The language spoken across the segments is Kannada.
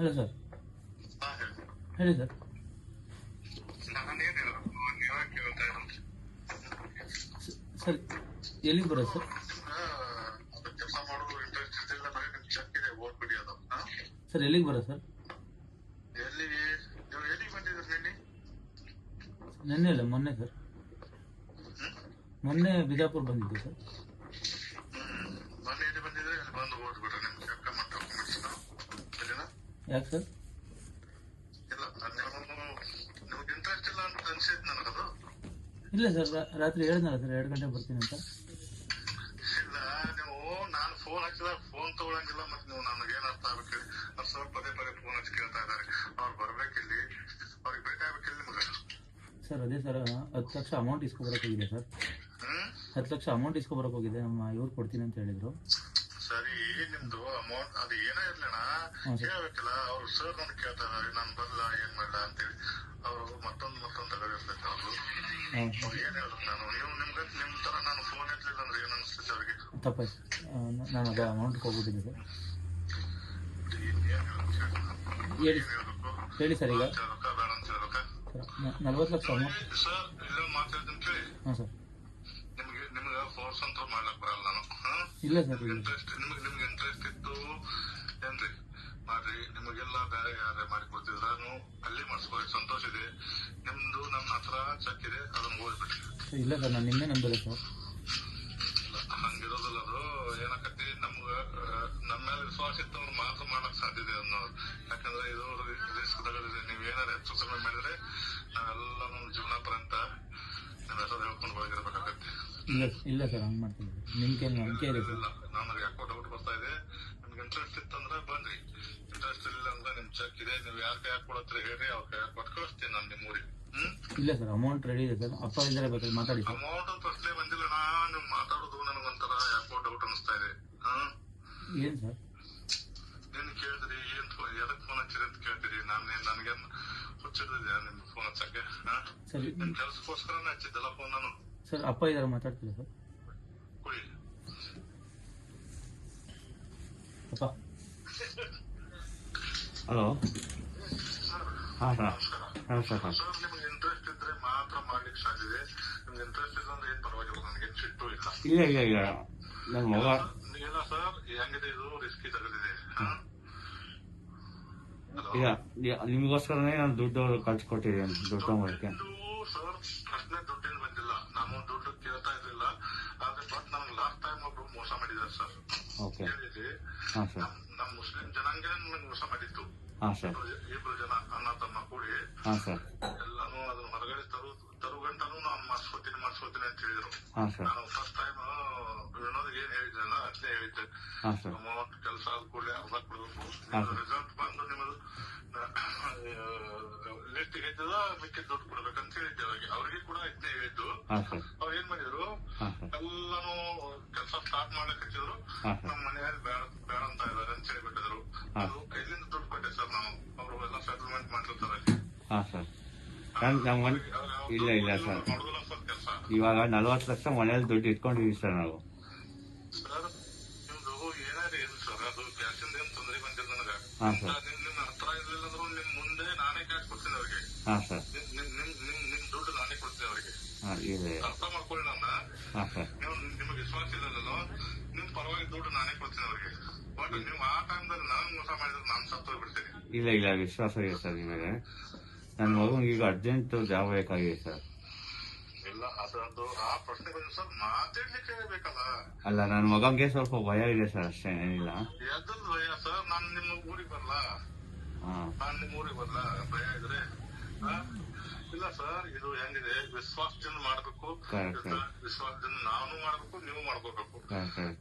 Hello sir. ಹೇಳಿ ಸರ್. ಸರ್ ಎಲ್ಲಿಗೆ ಬರೋದು ಸರ್? ಸರ್ ಎಲ್ಲಿಗೆ ಬರೋದು ಸರ್? ನಿನ್ನೆ ಅಲ್ಲ ಮೊನ್ನೆ ಸರ್. ಮೊನ್ನೆ ಬಿಜಾಪುರ ಬಂದಿದ್ದೆ ಸರ್. ಯಾಕೆ ಸರ್? ಇಲ್ಲ ಸರ್, ರಾತ್ರಿ ಹೇಳಿದ್ನಲ್ಲ ಸರ್ 2 ಗಂಟೆ ಬರ್ತೀನಿ ಅಂತ. ಇಲ್ಲ ನೀವು ನಾನು ಫೋನ್ ಹಚ್ಚಿದಾಗ ಫೋನ್ ತಗೊಳಂಗಿಲ್ಲ. ಮತ್ತೆ ನೀವು ನನಗೆ ಏನ್ ಅರ್ಥ ಆಗ್ಬೇಕು? ಸರ್ ಪದೇ ಫೋನ್ ಹಚ್ಚಿ ಕೇಳ್ತಾ ಇದಾರೆ. ಅವ್ರು ಬರ್ಬೇಕಿಲ್ಲಿ, ಅವ್ರಿಗೆ ಬೇಕಾಗ್ಬೇಕಿಲ್ಲ ನಿಮ್ಗೆ. ಸರ್ ಅದೇ ಸರ್ 10 ಲಕ್ಷ ಅಮೌಂಟ್ ಇಸ್ಕೊಬರಕ್ ಹೋಗಿದೆ ಸರ್. 10 ಲಕ್ಷ ಅಮೌಂಟ್ ಇಸ್ಕೊಬರಕ್ ಹೋಗಿದೆ. ನಮ್ಮ ಇವ್ರು ಕೊಡ್ತೀನಿ ಅಂತ ಹೇಳಿದ್ರು. ಸರಿ, ನಿಮ್ದು ಅಮೌಂಟ್ ಅದು ಏನೇ ಇರ್ಲಿಣ ಕೇಳ್ಬೇಕಿಲ್ಲ. ಅವ್ರು ಸರ್ ನನ್ ಕೇಳ್ತಾ ಇದಾರೆ, ನಾನು ಬರಲ್ಲ ಏನ್ ಮಾಡಲ್ಲ ಅಂತೇಳಿ. ಅವರು ಮತ್ತೊಂದು ತಗೋದಿರ್ತೈತೆ. ಅವ್ರು ಏನ್ ಹೇಳ್ಬೇಕು ನಾನು? ನೀವು ನಿಮ್ ತರ ನಾನು ಫೋನ್ ಎತ್ತಲಿಲ್ಲ ಅಂದ್ರೆ ಏನ್ ಅನಿಸ್ತೈತೆ ಅವ್ರಿಗೆ? ತಪ್ಪಾಯ್ತು, ನಾನು ಅದು ಅಮೌಂಟ್ ಹೋಗ್ಬಿಟ್ಟಿದ್ದೆ ಸರ್. ಹೇಳಿ ಸರ್. ಈಗ 40 ಲಕ್ಷ ಅಮೌಂಟ್ ಸರ್ ಇಲ್ಲ ಮಾತಾಡ್ತೀನಿ ಕೇಳಿ. ಹಾಂ ಸರ್. ನಿಮ್ಗೆ ಫೋರ್ಸ್ ಅಂತ ಮಾಡ್ಲಕ್ ಬರಲ್ಲ ನಾನು. ಇಲ್ಲ ಸರ್. ನಿಮ್ಗೆ ಇಂಟ್ರೆಸ್ಟ್ ಇತ್ತು ಏನ್ರಿ ಮಾಡ್ರಿ. ನಿಮಗೆಲ್ಲ ಬೇರೆ ಯಾರೇ ಮಾಡಿ ಕೊಡ್ತಿದ್ರು ಅಲ್ಲಿ ಮಾಡಿಸ್ಕೊಳ್ಳಿ, ಸಂತೋಷ ಇದೆ. ನಿಮ್ದು ನನ್ನ ಹತ್ರ ಚೆಕ್ ಇದೆ, ಅದನ್ನ ಹೋಗ್ಬಿಟ್ರಿ. ಇಲ್ಲ ಸರ್, ನಾನು ನಿನ್ನೆ ನಂಬಲ್ಲ ಸರ್. ಹಂಗಿರೋದಿಲ್ಲ. ಅದು ಏನಾಕತಿ ನಮ್ಗ ನಮ್ಮ ಮೇಲೆ ವಿಶ್ವಾಸ ಇತ್ತವ್ರು ಮಾತ್ರ ಮಾಡಕ್ ಸಾಧ್ಯತೆ ಅನ್ನೋದು. ಯಾಕಂದ್ರೆ ಇದು ರಿಸ್ಕ್ ತಗೋದಿದೆ. ನೀವ್ ಏನಾರ ಹೆಚ್ಚು ಕಡಿಮೆ ಮಾಡಿದ್ರೆ ನಾವೆಲ್ಲ ನಮ್ಮ ಜೀವನ ಪರ್ಯಂತ ನಿಮ್ ಹೆಸರು ಹೇಳ್ಕೊಂಡು ಒಳಗಿರ್ಬೇಕಾಗತ್ತೆ. ಇಲ್ಲ ಸರ್, ಹಂಗ್ ಮಾಡ್ತೀನಿ. ನಿಮ್ಗೆ ನಂಬಿಕೆ ಇದೆ ಸರ್. ನನಗೆ ಯಾಕೋ ಡೌಟ್ ಬರ್ತಾ ಇದೆ. ನಿಮ್ಗೆ ಇಂಟ್ರೆಸ್ಟ್ ಇತ್ತಂದ್ರೆ ಬನ್ರಿ, ಇಂಟ್ರೆಸ್ಟ್ ಇಲ್ಲ ಅಂದ್ರೆ ನಿಮ್ ಚೆಕ್ ಇದೆ. ನೀವು ಯಾರ ಕೈ ಕೊಡತ್ರ ಹೇಳ್ರಿ, ಅವ್ರ ಕೈ ಕೊಟ್ಟು ಕಳಿಸ್ತೀನಿ ನಾನು ನಿಮ್ಮ ಊರಿಗೆ. ಇಲ್ಲ ಸರ್, ಅಮೌಂಟ್ ರೆಡಿ ಇದೆ ಸರ್. ಅಪ್ಪ ಇದ್ದಾರೆ, ಬೇಕಾದ್ರೆ ಮಾತಾಡಿ ಸರ್. ಅಮೌಂಟ್ ಪ್ರಶ್ನೆ ಬಂದಿಲ್ಲ. ನೀವು ಮಾತಾಡೋದು ನನಗೊಂಥರ ಯಾಕೋ ಡೌಟ್ ಅನಿಸ್ತಾ ಇದೆ. ಏನ್ ಸರ್? ನೀನ್ ಕೇಳಿದ್ರಿ ಏನ್ ಎದಕ್ ಫೋನ್ ಹಚ್ಚಿರಿ ಅಂತ ಕೇಳ್ತೀರಿ. ನನ್ಗೇನ್ ಹುಚ್ಚಿಡಿದ್ಯಾ ನಿಮ್ ಫೋನ್ ಹಚ್ಚಕ್ಕೆ? ನಿಮ್ ಕೆಲ್ಸಕ್ಕೋಸ್ಕರನೇ ಹಚ್ಚಿದ್ದಲ್ಲ ಫೋನ್ ನಾನು. ಸರ್ ಅಪ್ಪ ಇದ್ದಾರೆ, ಮಾತಾಡ್ತೀರಾ ಸರ್? ಕುಡಿ ಅಪ್ಪ. ಹಲೋ. ಹಾಂ ಸರ್. ನಮಸ್ಕಾರ ಸರ್. ನಿಮ್ಗೆ ಇಂಟ್ರೆಸ್ಟ್ ಇದ್ರೆ ಮಾತ್ರ ಮಾಡ್ಲಿಕ್ಕೆ ಸಾಧ್ಯ ಇದೆ. ನಿಮ್ಗೆ ಇಂಟ್ರೆಸ್ಟ್ ಇಲ್ಲ ಅಂದ್ರೆ ಏನ್ ಪರವಾಗಿಲ್ಲ, ನನಗೇನ್ ಸಿಟ್ಟು ಇಲ್ಲ. ಇಲ್ಲ ನನ್ನ ಮಗ ಇಲ್ಲ ಸರ್, ಹೆಂಗಿದೆ ಇದು ರಿಸ್ಕಿ ತಗದಿದೆ. ಈಗ ನಿಮಗೋಸ್ಕರನೇ ನಾನು ದುಡ್ಡು ಕಳ್ಸಿಕೊಟ್ಟಿದ್ದೀನಿ. ದುಡ್ಡು ಮಾಡೋಕ್ಕೆ ಸರ್ ಪ್ರಶ್ನೆ ದುಡ್ಡಿನ ಬಂದಿಲ್ಲ. ನಾನು ದುಡ್ಡು ಕೇಳ್ತಾ ಇರ್ಲಿಲ್ಲ. ಆದ್ರೆ ಬಟ್ ನಮ್ಗೆ ಲಾಸ್ಟ್ ಟೈಮ್ ಒಬ್ರು ಮೋಸ ಮಾಡಿದ್ದಾರೆ ಸರ್. ಓಕೆ. ಹೇಳಿದ್ರಿ ಹಾಂ ಸರ್. ನಮ್ ಮುಸ್ಲಿಂ ಜನಾಂಗನೇ ನಮ್ಗೆ ಮೋಸ ಮಾಡಿತ್ತು. ಹಾಂ ಸರ್. 2 ಜನ ಅಣ್ಣ ತಮ್ಮ ಕೂಡಿ ಹಾಂ ಸರ್. ಎಲ್ಲಾನು ಅದನ್ನ ಹೊರಗಡೆ ತರುಗಂಟನು ನಾನು ಮಾಡಿಸ್ಕೊತೀನಿ ಅಂತ ಹೇಳಿದ್ರು. ಹಾಂ ಸರ್. ನಾನು ಫಸ್ಟ್ ಟೈಮ್ ವಿನೋದ್ ಏನ್ ಹೇಳಿದ್ರಲ್ಲ ಅದ್ನೇ ಹೇಳಿದ್ದೆ. ಹಾಂ ಸರ್. ಅಮೌಂಟ್ ಕೆಲಸ ಆದ ಕೂಡಲೇ ಅರ್ಧ ಕೊಡ್ಬೇಕು. ರಿಸಲ್ಟ್ ಬಂದು ನಿಮ್ಮದು ಲಿಸ್ಟ್ ಹೇಳಿದ್ದದ ಮಿಕ್ಕಿ ದುಡ್ಡು ಕೊಡ್ಬೇಕಂತ ಹೇಳಿದ್ದೆ ಅವ್ರಿಗೆ ಕೂಡ ಇದನ್ನೇ ಹೇಳಿದ್ದು. ಅವ್ರು ಏನ್ ಮಾಡಿದ್ರು, ಎಲ್ಲಾನು ಕೆಲಸ ಸ್ಟಾರ್ಟ್ ಮಾಡ್ಲಿಕ್ಕೆ ಹಚ್ಚಿದ್ರು. ನಮ್ಮ ಮನೆಯಲ್ಲಿ ಬೇಡ ಅಂತ ಇದಾರೆ ಅಂತ ಹೇಳಿಬಿಟ್ಟಿದ್ರು. ಅದು ಕೈಲಿಂದ ದುಡ್ಡು ಕೊಟ್ಟೆ ಸರ್ ನಾನು. ಅವರು ಎಲ್ಲ ಸೆಟಲ್ಮೆಂಟ್ ಮಾಡ್ತಿರ್ತಾರೆ. ಇಲ್ಲ ಸರ್, ಇವಾಗ 40 ಲಕ್ಷ ಮನೇಲಿ ದುಡ್ಡು ಇಟ್ಕೊಂಡಿದೀವಿ ಸರ್ ನಾವು. ಸರ್ ನಿಮ್ದು ಏನಾದ್ರು ಏನು ಸರ್, ಅದು ಕ್ಯಾಶಿಂದ ಏನ್ ತೊಂದರೆ ಬಂದಿಲ್ಲ ನನಗೆ. ನಿಮ್ ಹತ್ರ ಇರ್ಲಿಲ್ಲ ಅಂದ್ರೂ ನಿಮ್ ಮುಂದೆ ನಾನೇ ಕ್ಯಾಶ್ ಕೊಡ್ತೀನಿ ಅವ್ರಿಗೆ. ನಿಮ್ ದುಡ್ಡು ನಾನೇ ಕೊಡ್ತೀನಿ ಅವ್ರಿಗೆ. ಅರ್ಥ ಮಾಡ್ಕೊಳ್ಳಿ ನನ್ನ. ನಿಮಗೆ ವಿಶ್ವಾಸ ಇಲ್ಲಲ್ಲ, ನಿಮ್ ಪರವಾಗಿ ದುಡ್ಡು ನಾನೇ ಕೊಡ್ತೀನಿ ಅವ್ರಿಗೆ. ಬಟ್ ನೀವು ಆ ಟೈಮ್ದಲ್ಲಿ ನಾನು ಮೋಸ ಮಾಡಿದ್ರೆ ನಾನು ಸತ್ತು ಬಿಡ್ತೀನಿ. ಇಲ್ಲ ವಿಶ್ವಾಸ ಇದೆ ಸರ್ ನಿಮಗೆ. ನನ್ನ ಮಗನಿಗೆ ಈಗ ಅರ್ಜೆಂಟ್ ಜಾಬ್ ಬೇಕಾಗಿದೆ ಸರ್. ಇಲ್ಲ ಅದು ಆ ಪ್ರಶ್ನೆ ಬಂದ್ರೆ ಸರ್ ಮಾತಾಡ್ಲಿಕ್ಕೆ ಬೇಕಲ್ಲ. ಅಲ್ಲ, ನನ್ನ ಮಗಂಗೆ ಸ್ವಲ್ಪ ಭಯ ಇದೆ ಸರ್, ಅಷ್ಟೇ, ಏನಿಲ್ಲ. ಎದ್ದಲ್ ಭಯ ಸರ್? ನಾನು ನಿಮ್ಮ ಊರಿಗೆ ಬರಲ್ಲ. ಭಯ ಇದ್ರೆ ಇಲ್ಲ ಸರ್. ಇದು ಹೆಂಗಿದೆ, ವಿಶ್ವಾಸದಿಂದ ಮಾಡ್ಬೇಕು. ವಿಶ್ವಾಸದಿಂದ ನಾನು ಮಾಡ್ಬೇಕು, ನೀವು ಮಾಡ್ಕೋಬೇಕು.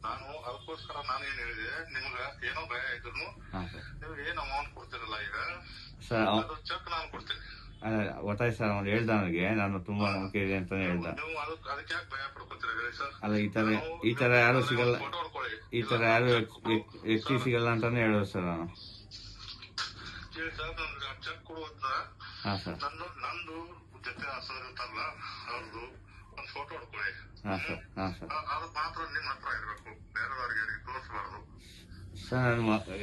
ನಾನು ಅದಕ್ಕೋಸ್ಕರ ನಾನೇನ್ ಹೇಳಿದೆ, ನಿಮ್ಗ ಏನೋ ಭಯ ಇದ್ರು ನೀವು ಏನ್ ಅಮೌಂಟ್ ಕೊಡ್ತಿರಲ್ಲ ಈಗ, ಅದು ಚೆಕ್ ನಾನು ಕೊಡ್ತೀನಿ. ಗೊತ್ತಾಯ್ತು ಸರ್. ಅವ್ನು ಹೇಳ್ದ ನನಗೆ, ನಾನು ತುಂಬಾ ನಂಬಿಕೆ ಇದೆ ಅಂತಾನೆ ಹೇಳ್ದ. ನೀವು ಅದಕ್ಕೆ ಯಾಕೆ ಭಯ ಪಡ್ಕೊತೀರ ಹೇಳಿ ಸರ್? ಅಲ್ಲ, ಈ ತರ ಯಾರು ಸಿಗಲ್ಲ, ಈ ತರ ಯಾರು ವ್ಯಕ್ತಿ ಸಿಗಲ್ಲ ಅಂತಾನೆ ಹೇಳೋದು ಸರ್ ನಾನು. ಹೇಳಿ ಸರ್, ನನ್ಗೆ ಚೆಕ್ ಕೊಡುವಂತ ನಂದು ಜೊತೆ ಸರ್ ಇರ್ತಾರಲ್ಲ ಅವ್ರದ್ದು ಒಂದು ಫೋಟೋ ಹೊಡ್ಕೊಳ್ಳಿ. ಅದು ಮಾತ್ರ ನಿಮ್ ಹತ್ರ ಇರ್ಬೇಕು, ಬೇರೆದವ್ರಿಗೆ ತೋರಿಸಬಾರ್ದು ಸರ್.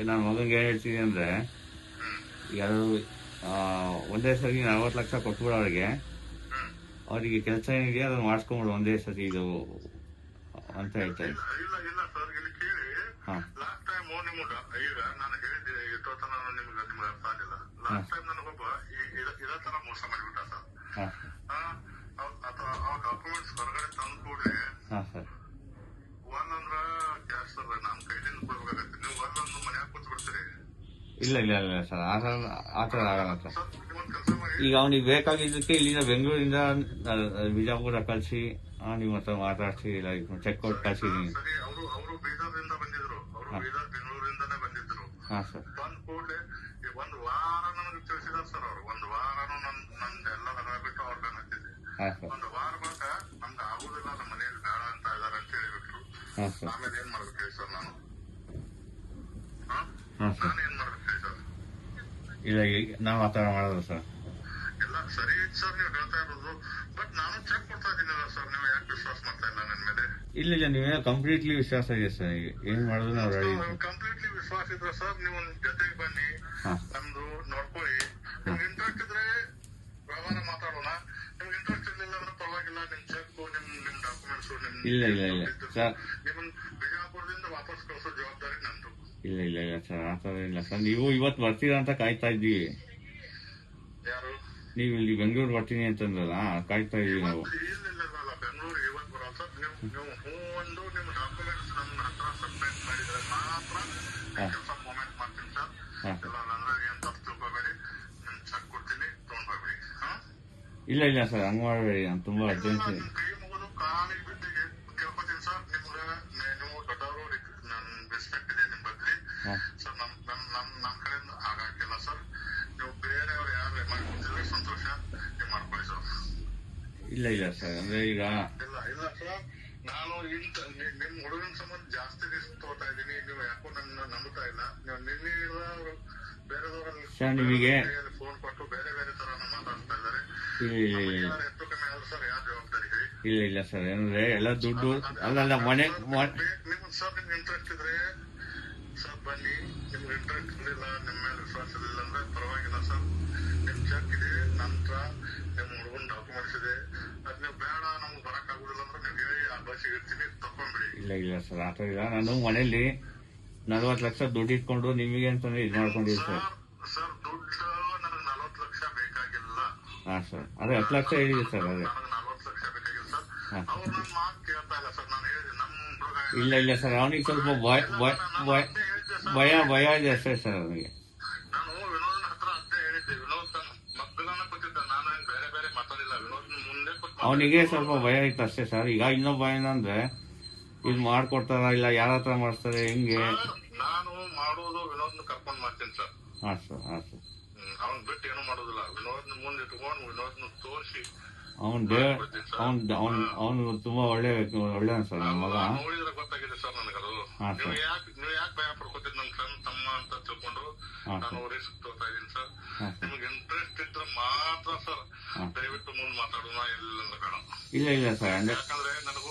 ನನ್ನ ಮಗನ್ಗೆ ಏನ್ ಹೇಳ್ತೀನಿ ಅಂದ್ರೆ, ಈಗ ಅದು ಒಂದೇ ಸರಿ 40 ಲಕ್ಷ ಕೊಟ್ಬಿಡು ಅವ್ರಿಗೆ. ಅವರಿಗೆ ಕೆಲಸ ಏನಿದೆಯಾ ಅದನ್ನ ಮಾಡಿಸ್ಕೊಂಬಿಡು ಒಂದೇ ಸರಿ ಇದು ಅಂತ ಹೇಳ್ತಾ ಇದ್ದೆ. ಇಲ್ಲ ಸರ್, ಇಲ್ಲಿ ಕೇಳಿ. ಹಾಂ ಲಾಸ್ಟ್ ಟೈಮ್ ನಿಮ್ಗೆ ಈಗ ನಾನು ಹೇಳಿದ್ದೆ ಎಷ್ಟೊತ್ತ ನಾನು ನಿಮ್ಗೆ ಅರ್ಥ ಆಗಿಲ್ಲ. ಲಾಸ್ಟ್ ಟೈಮ್ ನನಗೊಬ್ಬ ಇದೇ ತರ ಮೋಸ ಮಾಡಿಬಿಟ್ಟ ಸರ್. ಹಾಂ ಅವ ಡಾಕ್ಯುಮೆಂಟ್ಸ್ ಹೊರಗಡೆ ತಂದು ಕೂಡಲೇ ಹಾಂ ಸರ್. ಒಂದಂದ್ರ ಕ್ಯಾಶ್ ಸರ್ ನಮ್ಮ ಕೈಲಿಂದ ಕೊಡ್ಬೇಕಾಗತ್ತೆ. ನೀವು ಒಂದೊಂದು ಮನ್ಯಾಗ ಕೂತ್ ಬಿಡ್ತೀರಿ. ಇಲ್ಲ ಸರ್, ಆ ಥರ ಆಗಲ್ಲ ಸರ್. ಸರ್ ಒಂದ್ ಕೆಲಸ ಮಾಡಿ. ಈಗ ಅವ್ನಿಗೆ ಬೇಕಾಗಿದ್ದಕ್ಕೆ ಇಲ್ಲಿಂದ ಬೆಂಗಳೂರಿಂದ ಬಿಜಾಪುರ ಕಳಿಸಿ ನಿಮ್ಮ ಹತ್ರ ಮಾತಾಡಿಸಿ ಇಲ್ಲ ಚೆಕ್ ಕೊಟ್ಟು ಕಳಿಸಿದ್ದೀನಿ. ಸರಿ, ಅವರು ಬೀದರ್ದಿಂದ ಬಂದಿದ್ರು. ಅವರು ಬೀದರ್ ಬೆಂಗಳೂರಿಂದಾನೇ ಬಂದಿದ್ರು. ಹಾಂ ಸರ್. ಬಂದ್ ಕೂಡಲೇ ಒಂದು ವಾರ ನನಗೆ ತಿಳಿಸಿದಾರೆ ಸರ್. ಅವರು ಒಂದು ವಾರನು ನಂದು ಎಲ್ಲ ಬಿಟ್ಟು ಅವ್ರ ಬೆನ್ನ ಹತ್ತಿದ್ದೆ. ಹಾಂ ಸರ್. ಒಂದು ವಾರ ಬಳಿಕ ನಮ್ಗೆ ಆಗುದಿಲ್ಲ, ನಮ್ಮ ಮನೇಲಿ ಬೇಡ ಅಂತ ಇದಾರೆ ಅಂತ ಹೇಳಿಬಿಟ್ರು. ಹಾಂ ಸರ್. ಆಮೇಲೆ ಏನ್ ಮಾಡ್ಬೇಕು ಹೇಳಿ ಸರ್ ನಾನು? ಹಾಂ ಸರ್. ನಾನು ಏನ್ ಮಾಡ್ಬೇಕು ಹೇಳಿ ಸರ್? ಇಲ್ಲ ನಾವು ಆ ಥರ ಮಾಡೋದು ಸರ್. ಎಲ್ಲ ಸರಿ ಐತಿ ಸರ್ ನೀವು ಹೇಳ್ತಾ ಇರೋದು. ಬಟ್ ನಾನು ಚೆಕ್ ಕೊಡ್ತಾ ಇದ್ದೀನಲ್ಲ ಸರ್, ನೀವು ಯಾಕೆ ವಿಶ್ವಾಸ ಮಾಡ್ತಾ ಇಲ್ಲ ನನ್ನ ಮೇಲೆ? ಇಲ್ಲ ನೀವೇನೋ ಕಂಪ್ಲೀಟ್ಲಿ ವಿಶ್ವಾಸ ಇದೆ ಸರ್. ಈಗ ಏನ್ ಮಾಡೋದು ನಾವು ರೆಡಿ. ಕಂಪ್ಲೀಟ್ಲಿ ವಿಶ್ವಾಸ ಇದ್ರೆ ಸರ್ ನೀವು ಜೊತೆಗೆ ಬನ್ನಿ, ನಮ್ದು ನೋಡ್ಕೊಳ್ಳಿ. ನಿಮ್ಗೆ ಇಂಟ್ರೆಸ್ಟ್ ಇದ್ರೆ ವ್ಯವಹಾರ ಮಾತಾಡೋಣ. ನಿಮ್ಗೆ ಇಂಟ್ರೆಸ್ಟ್ ಇರ್ಲಿಲ್ಲ ಅಂದ್ರೆ ಪರವಾಗಿಲ್ಲ. ನಿಮ್ ಚೆಕ್, ನಿಮ್ ಡಾಕ್ಯುಮೆಂಟ್ಸ್, ಇಲ್ಲ ಸರ್. ನಿಮ್ಮನ್ನ ಬಿಜಾಪುರದಿಂದ ವಾಪಸ್ ಕಳಿಸೋ ಜವಾಬ್ದಾರಿ ನಂದು. ಇಲ್ಲ ಸರ್, ಆ ಥರ ಇಲ್ಲ ಸರ್. ನೀವು ಇವತ್ತು ಬರ್ತೀರಾ ಅಂತ ಕಾಯ್ತಾ ಇದ್ದೀವಿ. ಯಾರು? ನೀವು ಇಲ್ಲಿ ಬೆಂಗಳೂರು ಬರ್ತೀನಿ ಅಂತಂದ್ರಲ್ಲ, ಕಾಯ್ತಾ ಇದೀವಿ ನಾವು. ಇಲ್ಲ ಬೆಂಗಳೂರು ಇವತ್ತು ಬರೋಲ್ಲ ಸರ್. ನೀವು ಒಂದು ನಿಮ್ಮ ಡಾಕ್ಯುಮೆಂಟ್ಸ್ ನನ್ನ ಹತ್ರ ಸಬ್ಮಿಟ್ ಮಾಡಿದ್ರೆ ಮಾತ್ರ ಕೆಲಸ ಮೂವ್ಮೆಂಟ್ ಮಾಡ್ತೀನಿ ಸರ್. ಎಲ್ಲ ನನ್ನ ಏನ್ ತಪ್ಪು ತಿಳ್ಕೊಬೇಡಿ. ನಿಮ್ ಚೆಕ್ ಕೊಡ್ತೀನಿ, ತಗೊಂಡ್ ಹೋಗ್ಬೇಡಿ. ಇಲ್ಲ ಸರ್, ಹಂಗ್ ಮಾಡಬೇಡಿ. ನಾನು ತುಂಬಾ ಅರ್ಜೆಂಟ್. ನಿಮ್ ಕೈ ಮುಗಿದು ಕಾಲಿಗೆ ಬಿದ್ದು ಕೇಳ್ಕೊತೀನಿ ಸರ್. ನಿಮ್ಗೆ ನೀವು ದೊಡ್ಡವರು, ನನ್ ರೆಸ್ಪೆಕ್ಟ್ ಇದೆ ನಿಮ್ ಬಗ್ಗೆ ಸರ್. ನಮ್ ಕಡೆಯಿಂದ ಆಗಕ್ಕಿಲ್ಲ ಸರ್. ನೀವು ಬೇರೆಯವ್ರು ಯಾರು ಮಾಡ್ಕೊತಿದ್ರೆ ಸಂತೋಷ, ನೀವು ಮಾಡ್ಕೊಳ್ಳಿ ಸರ್. ಇಲ್ಲ ಸರ್, ಅಂದ್ರೆ ಈಗ ಇಲ್ಲ ಸರ್, ನಾನು ನಿಮ್ ಹುಡುಗನ ಸಂಬಂಧ ಜಾಸ್ತಿ ರಿಸ್ಕ್ ತಗೋತಾ ಇದ್ದೀನಿ. ನೀವು ಯಾಕೋ ನನ್ನ ನಂಬುತ್ತಾ ಇಲ್ಲ. ನೀವು ನಿನ್ನೆ ಬೇರೆದವರಲ್ಲಿ ಸರ್ ನಿಮಗೆ ಫೋನ್ ಕೊಟ್ಟು ಬೇರೆ ತರ ಮಾತಾಡ್ತಾ ಇದ್ದಾರೆ. ಹೆಚ್ಚು ಕಮ್ಮಿ ಆದ್ರೂ ಸರ್ ಯಾರು ಜವಾಬ್ದಾರಿ ಹೇಳಿ? ಇಲ್ಲ ಸರ್, ಏನಂದ್ರೆ ಎಲ್ಲ ದುಡ್ಡು ಅಲ್ಲ ಮನೆ ನಿಮ್ ಸರ್ ನಿಮ್ಗೆ ಇಂಟ್ರೆಸ್ಟ್ ಇದ್ರೆ ಸರ್ ಬನ್ನಿ. ನಿಮ್ಗೆ ಇಂಟ್ರೆಸ್ಟ್ ಇರಲಿಲ್ಲ, ನಿಮ್ಮ ಮೇಲೆ ವಿಶ್ವಾಸ ಇರಲಿಲ್ಲ ಅಂದ್ರೆ ಪರವಾಗಿಲ್ಲ ಸರ್. ನಿಮ್ ಚೆಕ್ ಇದೆ ನಂತರ, ನಿಮ್ ಹುಡುಗನ ಡಾಕ್ಯುಮೆಂಟ್ಸ್ ಇದೆ. ಅದ್ ನೀವು ಬೇಡ ನಮ್ಗೆ ಬರಕ್ ಆಗುದಿಲ್ಲ ಅಂದ್ರೆ ನೀವು ಹೇಳಿ, ಆ ಬಸ್ಸಿಗೆ ಇರ್ತೀನಿ, ತಕೊಂಡ್ಬಿಡಿ. ಇಲ್ಲ ಸರ್, ಆ ಥರ ಇಲ್ಲ. ನಾನು ಮನೇಲಿ 40 ಲಕ್ಷ ದುಡ್ಡು ಇಟ್ಕೊಂಡು ನಿಮಗೆ ಅಂತಂದ್ರೆ ಇದು ಮಾಡ್ಕೊಂಡಿದ್ದೆ ಸರ್. ಸರ್ ದುಡ್ಡು ನನಗೆ 40 ಲಕ್ಷ ಬೇಕಾಗಿಲ್ಲ. ಹಾಂ ಸರ್, ಅದೇ 10 ಲಕ್ಷ ಹೇಳಿದೆ ಸರ್. ಅದೇ ನನಗೆ 40 ಲಕ್ಷ ಬೇಕಾಗಿಲ್ಲ ಸರ್. ಅವ್ರು ನನ್ನ ಮಾತು ಕೇಳ್ತಾ ಇಲ್ಲ ಸರ್. ನಾನು ಹೇಳಿದೆ ನಮ್ ಹುಡುಗ ಇಲ್ಲ ಸರ್, ಅವನಿಗೆ ಸ್ವಲ್ಪ ಭಯ ಇದೆ ಅಷ್ಟೇ ಸರ್ ಅವನಿಗೆ. ನಾನು ವಿನೋದನ ಹತ್ರ ಅದೇ ಹೇಳಿದ್ದೆ. ವಿನೋದ್ ಮಕ್ಕಳನ್ನ ಕೊಟ್ಟಿದ್ದ, ನಾನು ಏನ್ ಬೇರೆ ಮಾತಾಡಿಲ್ಲ. ವಿನೋದ್ ಮುಂದೆ ಅವನಿಗೆ ಸ್ವಲ್ಪ ಭಯ ಇತ್ತು ಅಷ್ಟೇ ಸರ್. ಈಗ ಇನ್ನೊಬ್ಬ ಏನಂದ್ರೆ ಇದು ಮಾಡ್ಕೊಡ್ತಾರ ಇಲ್ಲ ಯಾರ ಹತ್ರ ಮಾಡಿಸ್ತಾರೆ ಹೆಂಗೆ. ನಾನು ಮಾಡೋದು ವಿನೋದ್ನ ಕರ್ಕೊಂಡ್ ಮಾಡ್ತೀನಿ ಸರ್. ಹಾಂ ಸರ್. ಅವ್ನ್ ಬಿಟ್ಟು ಏನು ಮಾಡೋದಿಲ್ಲ. ವಿನೋದ್ನ ಮುಂದೆ ಇಟ್ಕೊಂಡು ವಿನೋದ್ನ ತೋರಿಸಿ ಅವನು ತುಂಬಾ ಒಳ್ಳೆ ಸರ್ ನನ್ನ ಮಗ. ನೋಡಿದ್ರೆ ಗೊತ್ತಾಗಿದೆ ಸರ್ ನನಗದು. ನೀವು ಯಾಕೆ ಭಯ ಪಡ್ಕೋತೀರಿ? ನಮ್ ಸಣ್ಣ ತಮ್ಮ ಅಂತ ತಿಳ್ಕೊಂಡು ನಾನು ರಿಸ್ಕ್ ತಗೋತಾ ಇದೀನಿ ಸರ್. ನಿಮ್ಗೆ ಇಂಟ್ರೆಸ್ಟ್ ಇದ್ರೆ ಮಾತ್ರ ಸರ್ ದಯವಿಟ್ಟು ಮುಂದೆ ಮಾತಾಡೋಣ. ಇಲ್ಲ ಬೇಡ. ಇಲ್ಲ ಸರ್, ಯಾಕಂದ್ರೆ ನನಗೂ